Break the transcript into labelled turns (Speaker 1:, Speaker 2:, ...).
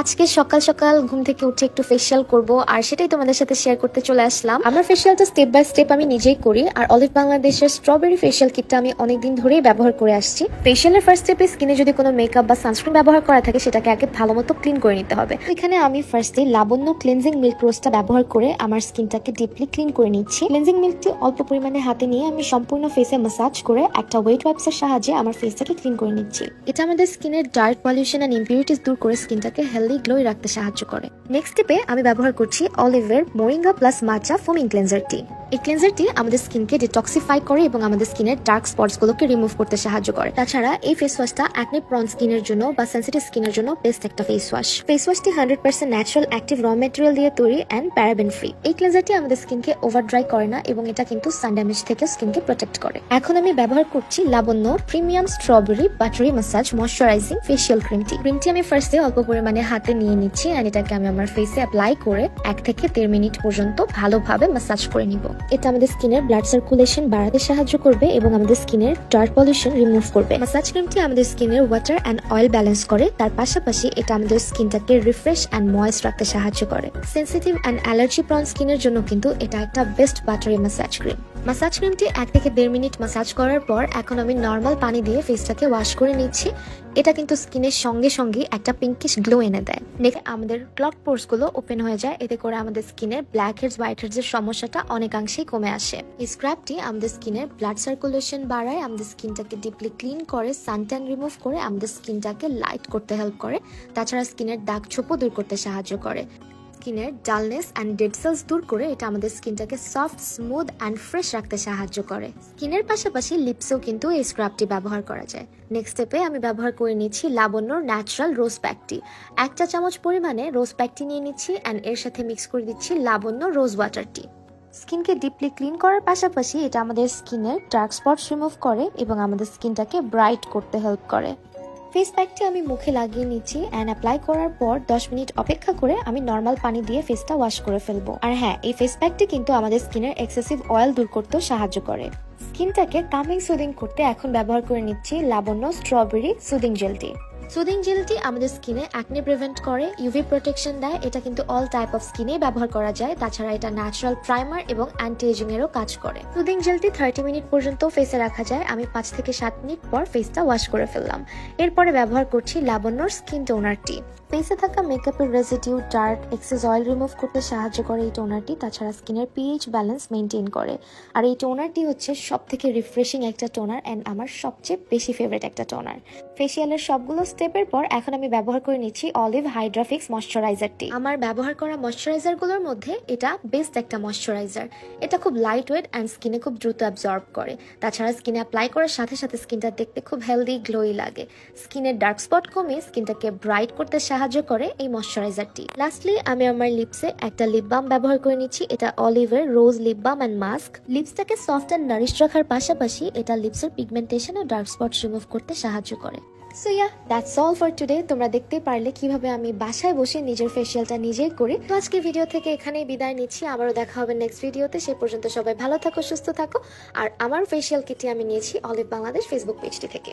Speaker 1: আজকে সকাল সকাল ঘুম থেকে উঠে একটু ফেশিয়াল করব আর সেটাই তোমাদের সাথে শেয়ার করতে চলে আসলাম। আমার ফেশিয়ালটা স্টেপ বাই স্টেপ আমি নিজেই করি আর অলিভ বাংলাদেশের স্ট্রবেরি ফেশিয়াল কিটটা আমি অনেকদিন ধরেই ব্যবহার করে আসছি। ফেশিয়ালের ফার্স্ট স্টেপে স্কিনে যদি কোনো মেকআপ বা সানস্ক্রিন ব্যবহার করা থাকে সেটাকে আগে ভালো মতো ক্লিন করে নিতে হবে। এখানে আমি ফার্স্টে লাবণ্য ক্লিনজিং মিল্ক রোজটা ব্যবহার করে আমার স্কিনটাকে ডিপলি ক্লিন করে নিচ্ছি। ক্লিনজিং মিল্কটি অল্প পরিমাণে হাতে নিয়ে আমি সম্পূর্ণ ফেসে ম্যাসাজ করে একটা ওয়েট ওয়াইপসের সাহায্যে আমার ফেসটাকে ক্লিন করে নিচ্ছি। এটা আমাদের স্কিনের ডার্ক পলিউশন এন্ড ইম্পিউরিটিস দূর করে স্কিনটাকে হেলদি গ্লোই রাখতে সাহায্য করে। নেক্সট স্টেপে আমি ব্যবহার করছি অলিভের মোরিঙ্গা প্লাস মাচা ফোমিং ক্লিনজারটি। এই ক্লিনজারটি আমাদের স্কিনকে ডিটক্সিফাই করে এবং আমাদের স্কিনের ডার্ক স্পটস গুলোকে রিমুভ করতে সাহায্য করে। তাছাড়া এই ফেস ওয়াশটা অ্যাকনে প্রন স্কিনের জন্য বা সেনসিটিভ স্কিনের জন্য বেস্ট একটা ফেস ওয়াশ। ফেস ওয়াশটি 100% ন্যাচারাল অ্যাক্টিভ র ম্যাটেরিয়াল দিয়ে তৈরি এন্ড প্যারাবেন ফ্রি। এই ক্লিনজারটি আমাদের স্কিনকে ওভার ড্রাই করে না এবং এটা কিন্তু সান ড্যামেজ থেকে স্কিনকে প্রোটেক্ট করে। এখন আমি ব্যবহার করছি Labanya premium strawberry buttery massage moisturizing facial ক্রিমটি। ক্রিমটি আমি ফার্স্টে অল্প পরিমাণে হাতে নিয়ে নিচ্ছি এন্ড এটাকে আমি আমার ফেসে অ্যাপ্লাই করে 1 থেকে 1.5 মিনিট পর্যন্ত ভালোভাবে ম্যাসাজ করে নিব। এটা আমাদের স্কিনের ব্লাড সার্কুলেশন বাড়াতে সাহায্য করবে এবং আমাদের স্কিনের ডার্ক পলিউশন রিমুভ করবে। ম্যাসাজ ক্রিমটি আমাদের স্কিনের ওয়াটার এন্ড অয়েল ব্যালেন্স করে, তার পাশাপাশি এটা আমাদের স্কিনটাকে রিফ্রেশ এন্ড ময়েস্ট রাখতে সাহায্য করে। সেনসিটিভ এন্ড অ্যালার্জি প্রন স্কিনের জন্য কিন্তু এটা একটা best buttery massage cream. Massage ক্রিমটি 1 থেকে 1.5 মিনিট ম্যাসাজ করার পর এখন আমি নর্মাল পানি দিয়ে ফেসটাকে ওয়াশ করে নিচ্ছি। এটা কিন্তু স্কিনের সঙ্গে সঙ্গে একটা পিঙ্কিশ গ্লো এনে দেয়। নেক্সট আমাদের ক্লগ পোরস গুলো ওপেন হয়ে যায়, এতে করে আমাদের স্কিনের ব্ল্যাক হেডস হোয়াইট হেডস এর সমস্যাটা অনেকাংশেই কমে আসে। এই স্ক্রাবটি আমাদের স্কিনের ব্লাড সার্কুলেশন বাড়ায়, আমাদের স্কিনটাকে ডিপলি ক্লিন করে, সানট্যান রিমুভ করে, আমাদের স্কিনটাকে লাইট করতে হেল্প করে। তাছাড়া স্কিনের দাগ ছোপও দূর করতে সাহায্য করে। স্কিনের ডালনেস এন্ড ডেড সেলস দূর করে এটা আমাদের স্কিনটাকে সফট, স্মুথ এন্ড ফ্রেশ রাখতে সাহায্য করে। স্কিনের পাশাপাশি লিপসেও কিন্তু এই স্ক্রাবটি ব্যবহার করা যায়। নেক্সট স্টেপে আমি ব্যবহার করে নিচ্ছি লাবণ্যর ন্যাচারাল রোজ প্যাকটি। 1 চা চামচ পরিমাণে রোজ প্যাকটি নিয়ে নিচ্ছি এন্ড এর সাথে মিক্স করে দিচ্ছি লাবণ্য রোজ ওয়াটারটি। স্কিনকে ডিপলি ক্লিন করার পাশাপাশি এটা আমাদের স্কিনের ডার্ক স্পটস রিমুভ করে এবং আমাদের স্কিনটাকে ব্রাইট করতে হেল্প করে। ফেস প্যাকটি আমি মুখে লাগিয়ে নিচ্ছি এন্ড অ্যাপ্লাই করার পর 10 মিনিট অপেক্ষা করে আমি নর্মাল পানি দিয়ে ফেসটা ওয়াশ করে ফেলবো। আর হ্যাঁ, এই ফেস প্যাকটি কিন্তু আমাদের স্কিনের এক্সেসিভ অয়েল দূর করতেও সাহায্য করে। স্কিনটাকে কামিং সুদিং করতে এখন ব্যবহার করে নিচ্ছি লাবণ্য স্ট্রবেরি সুদিং জেলটি। সুদিং জেলটি আমাদের স্কিনে অ্যাকনে প্রিভেন্ট করে, ইউভি প্রোটেকশন দেয়। এটা কিন্তু অল টাইপ অফ স্কিনে ব্যবহার করা যায়। তাছাড়া এটা ন্যাচারাল প্রাইমার এবং অ্যান্টি এজিং এরও কাজ করে। সুদিং জেলটি 30 মিনিট পর্যন্ত ফেসে রাখা যায়। আমি 5 থেকে 7 মিনিট পর ফেসটা ওয়াশ করে ফেললাম। এরপরে ব্যবহার করছি লাবণ্যর স্কিন টোনারটি। ফেসে থাকা মেকআপের residue, dirt, excess oil remove করতে সাহায্য করে এই টোনারটি। তাছাড়া স্কিনের পিএইচ ব্যালেন্স মেনটেন করে। আর এই টোনারটি হচ্ছে সব থেকে রিফ্রেশিং একটা টোনার এন্ড আমার সবচেয়ে বেশি ফেভারিট একটা টোনার। ফেশিয়ালের সবগুলো স্টেপের পর এখন আমি ব্যবহার করে নিচ্ছি অলিভ হাইড্রা ফিক্স ময়শ্চারাইজারটি। আমার ব্যবহার করা ময়শ্চারাইজার গুলোর মধ্যে এটা বেস্ট একটা ময়শ্চারাইজার। এটা খুব লাইট ওয়েট এন্ড স্কিনে খুব দ্রুত অ্যাবজর্ব করে। তাছাড়া স্কিনে অ্যাপ্লাই করার সাথে সাথে স্কিনটা দেখতে খুব হেলদি গ্লোই লাগে। স্কিনের ডার্ক স্পট কমে স্কিনটাকে ব্রাইট করতে সাহায্য করে এই ময়শ্চারাইজারটি। লাস্টলি আমি আমার লিপসে একটা লিপ বাম ব্যবহার করে নিচ্ছি। এটা অলিভের rose lip balm and mask. লিপসটাকে সফট এন্ড নারিশ রাখার পাশাপাশি এটা লিপসের পিগমেন্টেশন ও ডার্ক স্পট রিমুভ করতে সাহায্য করে। So that's all for today. তোমরা দেখতে পারলে কিভাবে আমি বাসায় বসে নিজের ফেশিয়ালটা নিজেই করি। তো আজকে ভিডিও থেকে এখানেই বিদায় নিচ্ছি। আবারও দেখা হবে নেক্সট ভিডিওতে। সে পর্যন্ত সবাই ভালো থাকো, সুস্থ থাকো। আর আমার ফেশিয়াল কিটটি আমি নিয়েছি অলিভ বাংলাদেশ ফেসবুক পেজটি থেকে।